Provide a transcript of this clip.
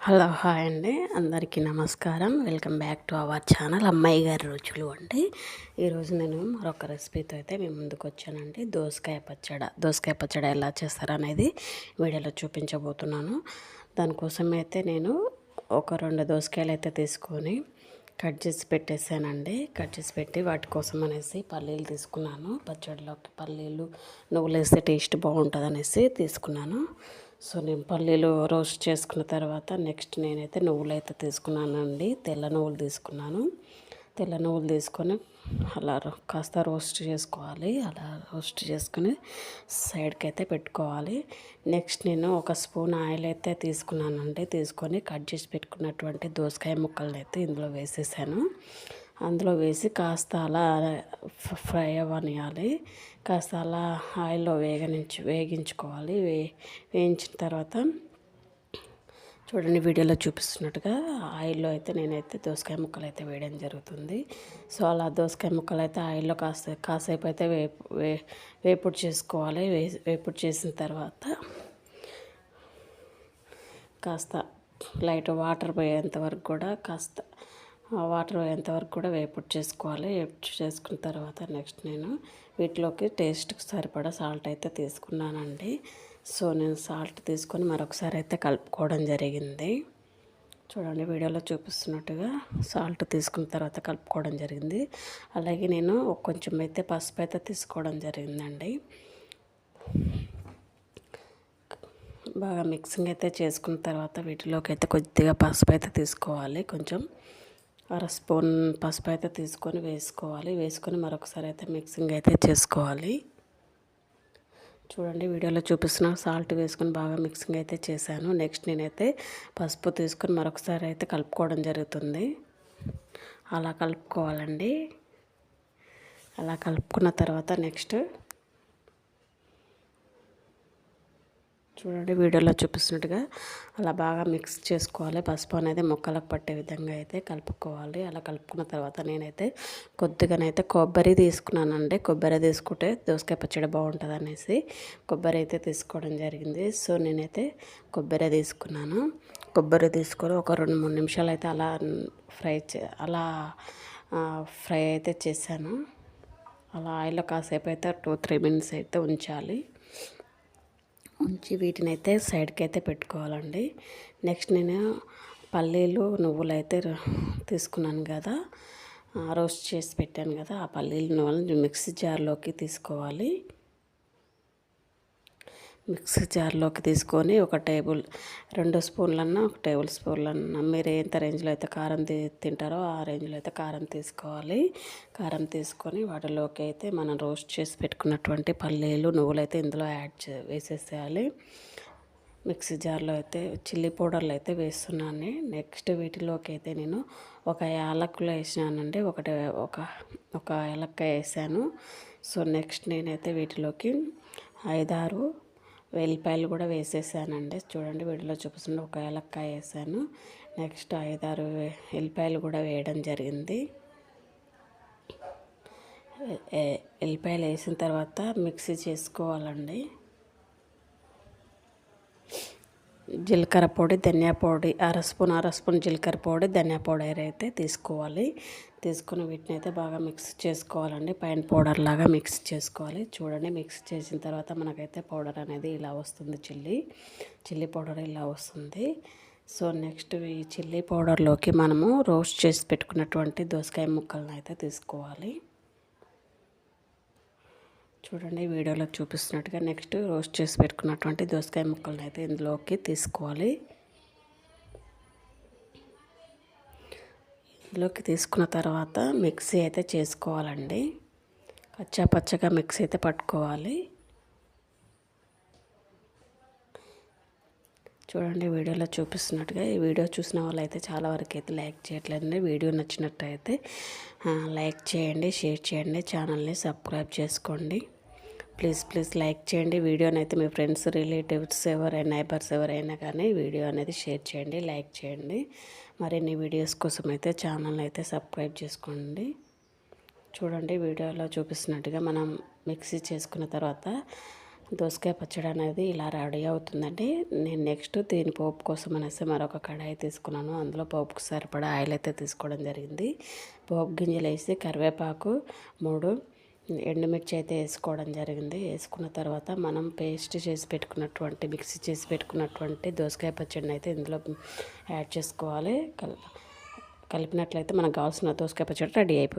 Hello hi అండి, అందరికీ నమస్కారం. Welcome back to our channel అమ్మాయి గారి రుచులు. అంటే ఈరోజు నేను మరొక రెసిపీతో అయితే మేము ముందుకు వచ్చానండి. దోసకాయ పచ్చడి ఎలా చేస్తారనేది వీడియోలో చూపించబోతున్నాను. దానికోసం అయితే నేను ఒక 2 దోసకాయలు అయితే తీసుకొని కట్ చేసి పెట్టేసానండి. కట్ చేసి పెట్టి వాటి కోసం అనేసి పల్లీలు తీసుకున్నాను. పచ్చడిలోకి పల్లీలు నువ్వులు వేస్తే టేస్ట్ బాగుంటుంది అనేసి తీసుకున్నాను. సో నేను పల్లీలు రోస్ట్ చేసుకున్న తర్వాత నెక్స్ట్ నేనైతే నువ్వులు అయితే తీసుకున్నానండి. తెల్ల నువ్వులు తీసుకున్నాను. తెల్ల నువ్వులు తీసుకొని అలా కాస్త రోస్ట్ చేసుకోవాలి. అలా రోస్ట్ చేసుకొని సైడ్కి అయితే పెట్టుకోవాలి. నెక్స్ట్ నేను ఒక స్పూన్ ఆయిల్ అయితే తీసుకున్నానండి. తీసుకొని కట్ చేసి పెట్టుకున్నటువంటి దోసకాయ ముక్కలను అయితే ఇందులో వేసేసాను. అందులో వేసి కాస్త అలా ఫ్రై అవ్వనియాలి. కాస్త అలా ఆయిల్లో వేగించుకోవాలి. వేయించిన తర్వాత చూడండి, వీడియోలో చూపిస్తున్నట్టుగా ఆయిల్లో అయితే నేనైతే దోసకాయ ముక్కలు అయితే వేయడం జరుగుతుంది. సో అలా దోసకాయ ముక్కలు అయితే ఆయిల్లో కాసేపు అయితే వేపుడు చేసుకోవాలి. వేపుడు చేసిన తర్వాత కాస్త లైట్ వాటర్ పోయేంత వరకు కూడా వేపుడు చేసుకోవాలి. వేపుడు చేసుకున్న తర్వాత నెక్స్ట్ నేను వీటిలోకి టేస్ట్కి సరిపడా సాల్ట్ అయితే తీసుకున్నానండి. సో నేను సాల్ట్ తీసుకొని మరొకసారి అయితే కలుపుకోవడం జరిగింది. చూడండి, వీడియోలో చూపిస్తున్నట్టుగా సాల్ట్ తీసుకున్న తర్వాత కలుపుకోవడం జరిగింది. అలాగే నేను కొంచెం అయితే పసుపు అయితే తీసుకోవడం జరిగిందండి. బాగా మిక్సింగ్ అయితే చేసుకున్న తర్వాత వీటిలోకి అయితే కొద్దిగా పసుపు అయితే తీసుకోవాలి. కొంచెం 1 స్పూన్ పసుపు అయితే తీసుకొని వేసుకొని మరొకసారి అయితే మిక్సింగ్ అయితే చేసుకోవాలి. చూడండి, వీడియోలో చూపిస్తున్న సాల్ట్ వేసుకొని బాగా మిక్సింగ్ అయితే చేశాను. నెక్స్ట్ నేనైతే పసుపు తీసుకొని మరొకసారి అయితే కలుపుకోవడం జరుగుతుంది. అలా కలుపుకోవాలండి. అలా కలుపుకున్న తర్వాత నెక్స్ట్ చూడండి, వీడియోలో చూపిస్తున్నట్టుగా అలా బాగా మిక్స్ చేసుకోవాలి. పసుపు అనేది ముక్కలకు పట్టే విధంగా అయితే కలుపుకోవాలి. అలా కలుపుకున్న తర్వాత నేనైతే కొద్దిగానైతే కొబ్బరి తీసుకున్నానండి. కొబ్బరి తీసుకుంటే దోసకాయ పచ్చడి బాగుంటుంది అనేసి కొబ్బరి అయితే తీసుకోవడం జరిగింది. సో నేనైతే కొబ్బరి తీసుకున్నాను. కొబ్బరి తీసుకొని ఒక 2-3 నిమిషాలు అయితే ఫ్రై అయితే చేశాను. అలా ఆయిల్లో కాసేపు అయితే 2-3 మినిట్స్ అయితే ఉంచాలి. వీటిని అయితే సైడ్కి అయితే పెట్టుకోవాలండి. నెక్స్ట్ నేను పల్లీలు నువ్వులు అయితే తీసుకున్నాను కదా, రోస్ట్ చేసి పెట్టాను కదా, ఆ పల్లీలు నువ్వులను మిక్సీ జార్లోకి తీసుకోవాలి. మిక్సీ జార్లోకి తీసుకొని 2 స్పూన్లన్నా 1 టేబుల్ స్పూన్లన్నా మీరు ఎంత రేంజ్లో అయితే కారం తింటారో ఆ రేంజ్లో అయితే కారం తీసుకోవాలి. కారం తీసుకొని వాటిలోకి అయితే మనం రోస్ట్ చేసి పెట్టుకున్నటువంటి పల్లీలు నువ్వులు అయితే ఇందులో వేసేసేయాలి. మిక్సీ జార్లో అయితే చిల్లీ పౌడర్లు అయితే వేస్తున్నాను. నెక్స్ట్ వీటిలోకి అయితే నేను ఒక యాలకులు వేసానండి. ఒక యాలక్కాయ వేసాను. సో నెక్స్ట్ నేనైతే వీటిలోకి 5-6 వెల్లిపాయలు కూడా వేసేసానండి. చూడండి, వీడియోలో చూపిస్తున్న ఒక యాలక్కాయ వేసాను. నెక్స్ట్ 5-6 వెల్లిపాయలు కూడా వేయడం జరిగింది. వెల్లిపాయలు వేసిన తర్వాత మిక్సీ చేసుకోవాలండి. జీలకర్ర పొడి, ధనియా పొడి 1 స్పూన్ జీలకర్ర పొడి, ధనియా పౌడర్ అయితే తీసుకోవాలి. తీసుకుని వీటిని అయితే బాగా మిక్స్ చేసుకోవాలండి. పైన పౌడర్ లాగా మిక్స్ చేసుకోవాలి. చూడండి, మిక్స్ చేసిన తర్వాత మనకైతే పౌడర్ అనేది ఇలా వస్తుంది. చిల్లీ పౌడర్ ఇలా వస్తుంది. సో నెక్స్ట్ ఈ చిల్లీ పౌడర్లోకి మనము రోస్ట్ చేసి పెట్టుకున్నటువంటి దోసకాయ ముక్కలను అయితే తీసుకోవాలి. చూడండి, వీడియోలో చూపిస్తున్నట్టుగా నెక్స్ట్ రోస్ట్ చేసి పెట్టుకున్నటువంటి దోసకాయ ముక్కలను అయితే ఇందులోకి తీసుకోవాలి. ఇందులోకి తీసుకున్న తర్వాత మిక్సీ అయితే చేసుకోవాలండి. పచ్చగా మిక్సీ అయితే పట్టుకోవాలి. చూడండి, వీడియోలో చూపిస్తున్నట్టుగా ఈ వీడియో చూసిన వాళ్ళు అయితే చాలా వరకు అయితే లైక్ చేయట్లేదండి. వీడియో నచ్చినట్టయితే లైక్ చేయండి, షేర్ చేయండి, ఛానల్ని సబ్స్క్రైబ్ చేసుకోండి. ప్లీజ్ లైక్ చేయండి. వీడియోని అయితే మీ ఫ్రెండ్స్, రిలేటివ్స్ ఎవరైనా, నైబర్స్ ఎవరైనా కానీ వీడియో అనేది షేర్ చేయండి, లైక్ చేయండి. మరిన్ని వీడియోస్ కోసం అయితే ఛానల్ని అయితే సబ్స్క్రైబ్ చేసుకోండి. చూడండి, వీడియోలో చూపిస్తున్నట్టుగా మనం మిక్సీ చేసుకున్న తర్వాత దోసకాయ పచ్చడి అనేది ఇలా రెడీ అవుతుందండి. నేను నెక్స్ట్ దీని పోపు కోసం అనేసి మరొక కడాయి తీసుకున్నాను. అందులో పోపుకు సరిపడా ఆయిల్ అయితే తీసుకోవడం జరిగింది. పోపు గింజలు వేసి కరివేపాకు 3 ఎండుమిర్చి అయితే వేసుకోవడం జరిగింది. వేసుకున్న తర్వాత మనం మిక్సీ చేసి పెట్టుకున్నటువంటి దోసకాయ పచ్చడిని అయితే ఇందులో యాడ్ చేసుకోవాలి. కలిపినట్లయితే మనకు కావాల్సిన దోసకాయ పచ్చడి రెడీ అయిపోతుంది.